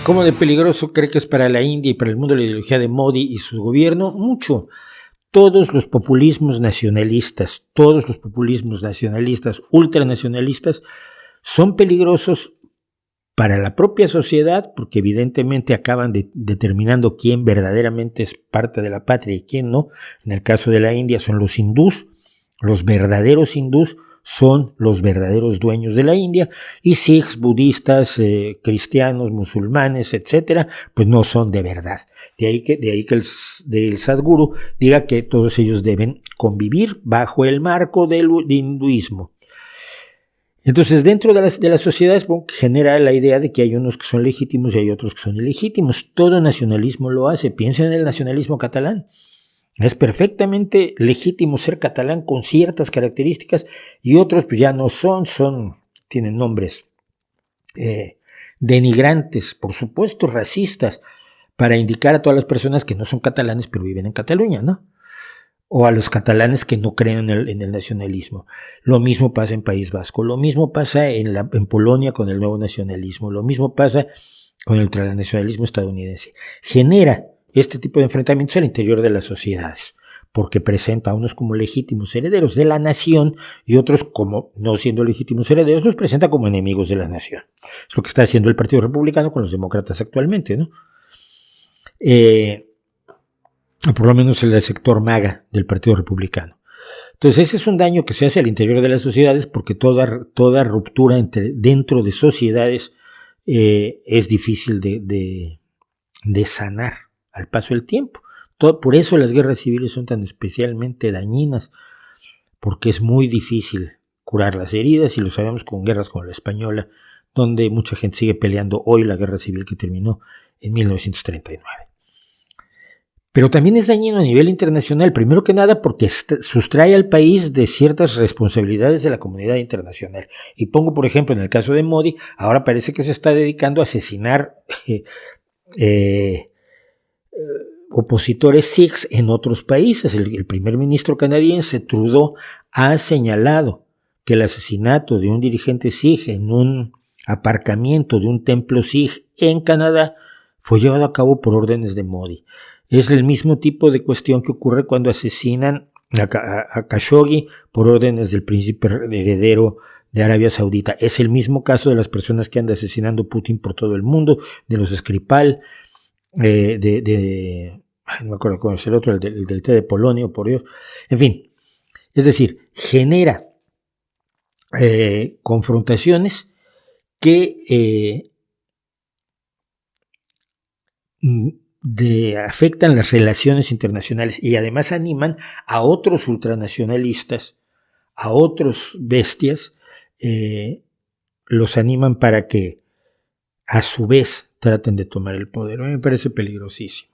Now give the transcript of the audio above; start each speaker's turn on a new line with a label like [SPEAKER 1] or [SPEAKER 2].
[SPEAKER 1] ¿Cómo de peligroso cree que es para la India y para el mundo la ideología de Modi y su gobierno? Mucho. Todos los populismos nacionalistas, ultranacionalistas, son peligrosos para la propia sociedad, porque evidentemente acaban determinando quién verdaderamente es parte de la patria y quién no. En el caso de la India son los hindús, los verdaderos hindús son los verdaderos dueños de la India, y sikhs, budistas, cristianos, musulmanes, etcétera, pues no son de verdad. De ahí que el Sadhguru diga que todos ellos deben convivir bajo el marco del hinduismo. Entonces, dentro de las sociedades, bueno, genera la idea de que hay unos que son legítimos y hay otros que son ilegítimos. Todo nacionalismo lo hace. Piensen en el nacionalismo catalán. Es perfectamente legítimo ser catalán con ciertas características, y otros pues ya no tienen nombres denigrantes, por supuesto racistas, para indicar a todas las personas que no son catalanes pero viven en Cataluña, ¿no? O a los catalanes que no creen en el nacionalismo. Lo mismo pasa en País Vasco, lo mismo pasa en Polonia con el nuevo nacionalismo, lo mismo pasa con el ultranacionalismo estadounidense. Genera este tipo de enfrentamientos al interior de las sociedades, porque presenta a unos como legítimos herederos de la nación y otros, como no siendo legítimos herederos, los presenta como enemigos de la nación. Es lo que está haciendo el Partido Republicano con los demócratas actualmente, ¿no? Por lo menos el sector MAGA del Partido Republicano. Entonces ese es un daño que se hace al interior de las sociedades, porque toda ruptura dentro de sociedades es difícil de sanar al paso del tiempo. Por eso las guerras civiles son tan especialmente dañinas, porque es muy difícil curar las heridas, y lo sabemos con guerras como la española, donde mucha gente sigue peleando hoy la guerra civil que terminó en 1939. Pero también es dañino a nivel internacional, primero que nada porque sustrae al país de ciertas responsabilidades de la comunidad internacional. Y pongo, por ejemplo, en el caso de Modi, ahora parece que se está dedicando a asesinar opositores sikhs en otros países. El primer ministro canadiense, Trudeau, ha señalado que el asesinato de un dirigente sikh en un aparcamiento de un templo sikh en Canadá fue llevado a cabo por órdenes de Modi. Es el mismo tipo de cuestión que ocurre cuando asesinan a Khashoggi por órdenes del príncipe heredero de Arabia Saudita. Es el mismo caso de las personas que anda asesinando Putin por todo el mundo, de los Skripal, no me acuerdo cómo es el otro, el del té de Polonio, por Dios. En fin, es decir, genera confrontaciones que afectan las relaciones internacionales, y además animan a otros ultranacionalistas, a otros bestias, los animan para que a su vez traten de tomar el poder. A mí me parece peligrosísimo.